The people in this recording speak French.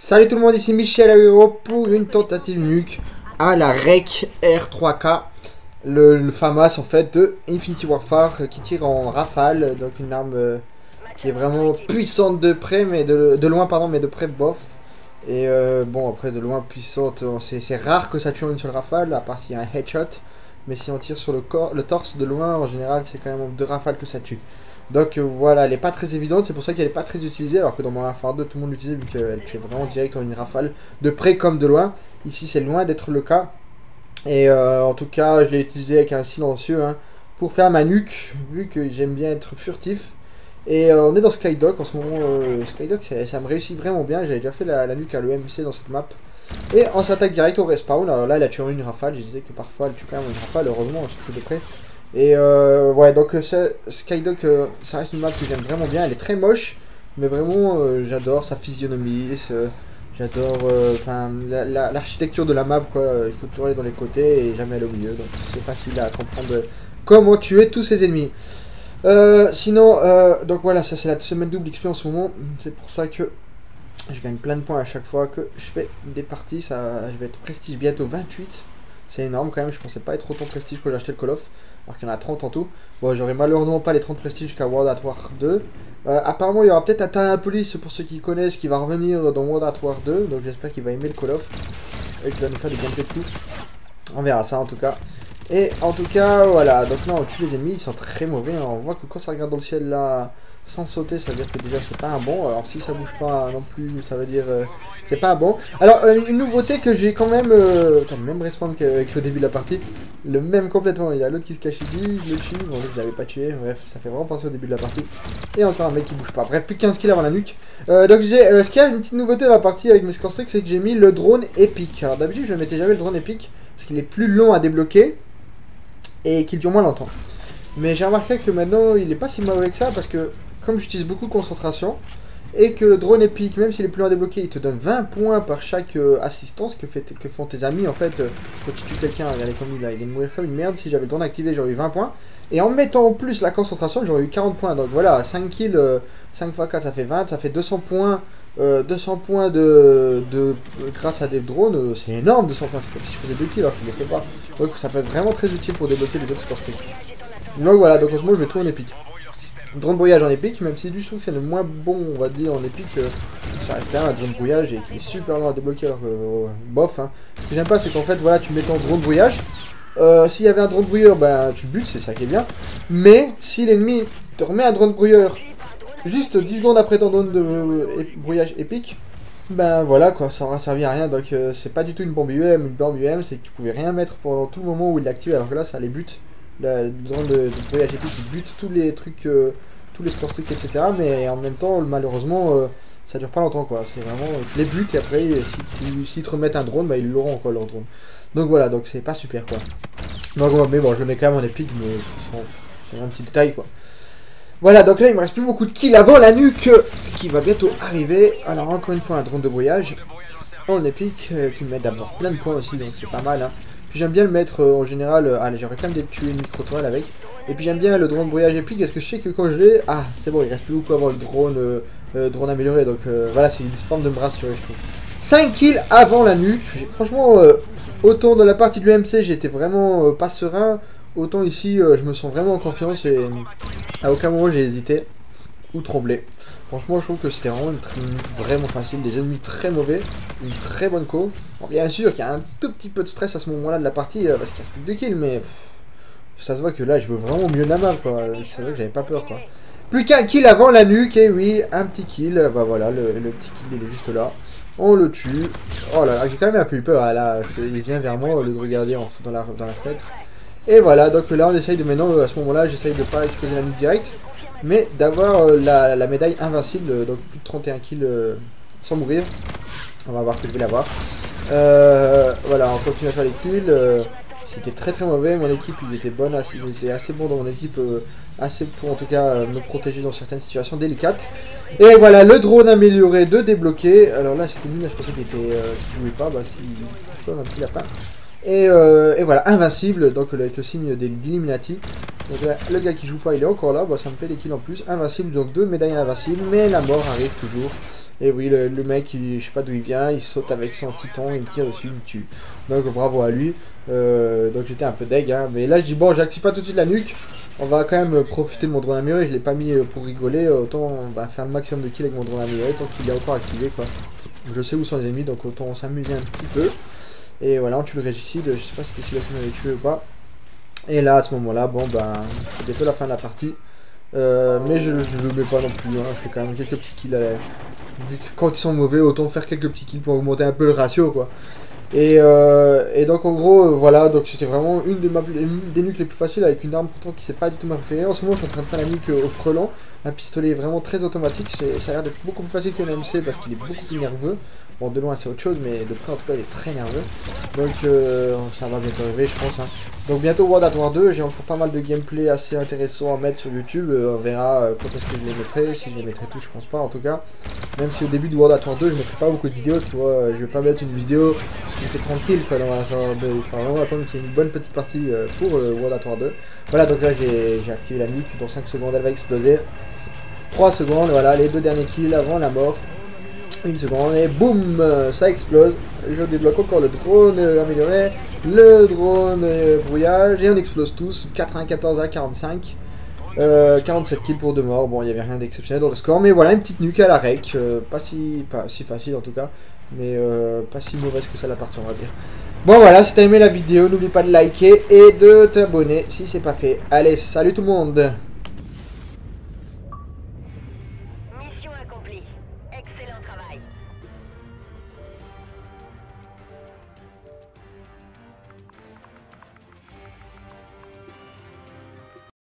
Salut tout le monde, ici Michel Aguero pour une tentative nuke à la REC R3K, le FAMAS en fait de Infinity Warfare qui tire en rafale, donc une arme qui est vraiment puissante de près, mais de loin pardon, mais de près bof. Et bon après de loin puissante, c'est rare que ça tue en une seule rafale, à part s'il y a un headshot. Mais si on tire sur le torse de loin, en général c'est quand même en 2 rafales que ça tue. Donc voilà, elle n'est pas très évidente, c'est pour ça qu'elle n'est pas très utilisée, alors que dans mon Warfare 2, tout le monde l'utilisait vu qu'elle tue vraiment direct en une rafale, de près comme de loin. Ici, c'est loin d'être le cas. Et en tout cas, je l'ai utilisé avec un silencieux pour faire ma nuque, vu que j'aime bien être furtif. Et on est dans Skydock en ce moment. Skydock, ça me réussit vraiment bien. J'avais déjà fait la nuque à l'EMC dans cette map. Et on s'attaque direct au respawn. Alors là, elle a tué en une rafale. Je disais que parfois, elle tue quand même en une rafale, heureusement, surtout de près. Et ouais, donc Skydock, ça reste une map que j'aime vraiment bien. Elle est très moche, mais vraiment, j'adore sa physionomie. J'adore l'architecture de la map, quoi. Il faut toujours aller dans les côtés et jamais aller au milieu. Donc c'est facile à comprendre comment tuer tous ses ennemis. Sinon, donc voilà, ça c'est la semaine double XP en ce moment. C'est pour ça que je gagne plein de points à chaque fois que je fais des parties. Je vais être prestige bientôt 28. C'est énorme quand même, je pensais pas être autant prestige quand j'ai acheté le Call of. Alors qu'il y en a 30 en tout. Bon, j'aurai malheureusement pas les 30 prestiges jusqu'à World at War 2. Apparemment, il y aura peut-être un Tanapolis, pour ceux qui connaissent, qui va revenir dans World at War 2. Donc j'espère qu'il va aimer le Call of. Et qu'il va nous faire des gameplays de fou. On verra ça en tout cas. Et en tout cas, voilà. Donc là, on tue les ennemis, ils sont très mauvais. On voit que quand ça regarde dans le ciel là, sans sauter, ça veut dire que déjà c'est pas un bon. Alors si ça bouge pas non plus, ça veut dire c'est pas un bon. Alors une nouveauté que j'ai quand même, le même respawn qu'au début de la partie, le même complètement. Il y a l'autre qui se cache ici, je le tue, bon je l'avais pas tué, bref ça fait vraiment penser au début de la partie. Et encore un mec qui bouge pas, bref plus de 15 kills avant la nuque. Donc j'ai, ce qu'il y a une petite nouveauté dans la partie avec mes score streaks, c'est que j'ai mis le drone épique. Alors d'habitude je ne mettais jamais le drone épique, parce qu'il est plus long à débloquer, et qu'il dure moins longtemps. Mais j'ai remarqué que maintenant il est pas si mauvais que ça, parce que comme j'utilise beaucoup de concentration, et que le drone épique, même s'il est plus loin à débloquer, il te donne 20 points par chaque assistance que font tes amis en fait. Quand tu tues quelqu'un, regardez comme il vient de mourir comme une merde. Si j'avais le drone activé, j'aurais eu 20 points. Et en mettant en plus la concentration, j'aurais eu 40 points. Donc voilà, 5 kills, 5 x 4, ça fait 20, ça fait 200 points. 200 points grâce à des drones, c'est énorme 200 points, c'est comme si je faisais 2 kills alors que je ne le fais pas. Donc ça peut être vraiment très utile pour débloquer les autres scores streaks. Donc voilà, donc en ce moment je vais tout en épique. Drone brouillage en épique, même si je trouve que c'est le moins bon, on va dire, en épique, ça reste quand même un drone brouillage et qui est super long à débloquer alors que bof. Ce que j'aime pas, c'est qu'en fait, voilà, tu mets ton drone brouillage. S'il y avait un drone brouilleur, ben tu le butes, c'est ça qui est bien. Mais si l'ennemi te remet un drone brouilleur juste 10 secondes après ton drone de brouillage épique, ben voilà quoi, ça aura servi à rien. Donc c'est pas du tout une bombe UM. Une bombe UM, c'est que tu pouvais rien mettre pendant tout le moment où il l'active, alors que là, ça les bute. Le drone de brouillage épique, il bute tous les trucs, tous les score streaks, etc. Mais en même temps, malheureusement, ça dure pas longtemps quoi. C'est vraiment les buts et après, s'ils te remettent un drone, bah ils l'auront quoi leur drone. Donc voilà, donc c'est pas super quoi. Donc, mais bon, je le mets quand même en épique, mais c'est un petit détail quoi. Voilà, donc là il me reste plus beaucoup de kills avant la nuque qui va bientôt arriver. Alors encore une fois un drone de brouillage en épique qui m'aide à avoir plein de points aussi, donc c'est pas mal. Puis j'aime bien le mettre en général, allez j'aurais quand même tuer une micro-toile avec. Et puis j'aime bien le drone brouillage épique parce que je sais que quand je l'ai, ah c'est bon, il reste plus beaucoup avant le drone amélioré, donc voilà, c'est une forme de me rassurer je trouve. 5 kills avant la nuque, franchement autant dans la partie de l'UMC j'étais vraiment pas serein, autant ici je me sens vraiment en confiance et à aucun moment j'ai hésité ou tremblé. Franchement, je trouve que c'était vraiment vraiment facile. Des ennemis très mauvais, une très bonne co. Bon, bien sûr qu'il y a un tout petit peu de stress à ce moment-là de la partie parce qu'il reste plus que 2 kills, mais ça se voit que là je veux vraiment mieux de la map quoi. C'est vrai que j'avais pas peur quoi. Plus qu'un kill avant la nuque, et oui, un petit kill. Bah voilà, le petit kill il est juste là. On le tue. Oh là là, j'ai quand même un peu eu peur là, parce qu'il vient vers moi au lieu de regarder dans la fenêtre. Et voilà, donc là on essaye de maintenant, à ce moment-là, j'essaye de pas exploser la nuque direct. Mais d'avoir la médaille invincible, donc plus de 31 kills sans mourir. On va voir que je vais l'avoir. Voilà, on continue à faire les kills. C'était très très mauvais, mon équipe ils étaient bonnes, ils étaient assez bons dans mon équipe, assez pour en tout cas me protéger dans certaines situations délicates. Et voilà, le drone amélioré de débloquer. Alors là c'était nul, je pensais qu'il jouait pas, bah si, un petit lapin. Et voilà, invincible, donc avec le signe d'Illuminati. Donc là, le gars qui joue pas, il est encore là, bah, ça me fait des kills en plus. Invincible, donc 2 médailles invincibles, mais la mort arrive toujours. Et oui, le mec, je sais pas d'où il vient, il saute avec son titan, il me tire dessus, il me tue. Donc bravo à lui. Donc j'étais un peu deg, hein. Mais là je dis bon, j'active pas tout de suite la nuque. On va quand même profiter de mon drone amélioré, je l'ai pas mis pour rigoler, autant faire le maximum de kills avec mon drone amélioré tant qu'il est encore activé quoi. Je sais où sont les ennemis, donc autant s'amuser un petit peu. Et voilà, on tue le régicide, je sais pas si c'était celui-là qui m'avait tué ou pas. Et là, à ce moment-là, bon ben, c'est bientôt la fin de la partie. Mais je le mets pas non plus, hein. Je fais quand même quelques petits kills. Vu que quand ils sont mauvais, autant faire quelques petits kills pour augmenter un peu le ratio quoi. Et donc en gros, voilà, donc c'était vraiment une des nuques les plus faciles avec une arme pourtant qui c'est pas du tout ma préférée. En ce moment, je suis en train de faire la nuque au frelant. Un pistolet vraiment très automatique, ça a l'air d'être beaucoup plus facile qu'un MC parce qu'il est beaucoup plus nerveux. Bon, de loin c'est autre chose, mais de près en tout cas il est très nerveux. Donc ça va bientôt arriver, je pense. Hein. Donc bientôt World at War 2, j'ai encore pas mal de gameplay assez intéressant à mettre sur YouTube. On verra quand est-ce que je les mettrai, si je les mettrai tous, je pense pas en tout cas. Même si au début de World at War 2, je mettrai pas beaucoup de vidéos, tu vois. Je vais pas mettre une vidéo qui me fait tranquille, quoi. Il faut vraiment attendre qu'il y ait une bonne petite partie pour World at War 2. Voilà, donc là j'ai activé la nuque, dans 5 secondes elle va exploser. 3 secondes, voilà, les 2 derniers kills avant la mort. 1 seconde et boum, ça explose. Je débloque encore le drone amélioré, le drone brouillage et on explose tous. 94 à 45. 47 kills pour 2 morts. Bon, il n'y avait rien d'exceptionnel dans le score, mais voilà, une petite nuque à la rec. Pas si facile en tout cas, mais pas si mauvaise que ça la partie, on va dire. Bon voilà, si t'as aimé la vidéo, n'oublie pas de liker et de t'abonner si c'est pas fait. Allez, salut tout le monde!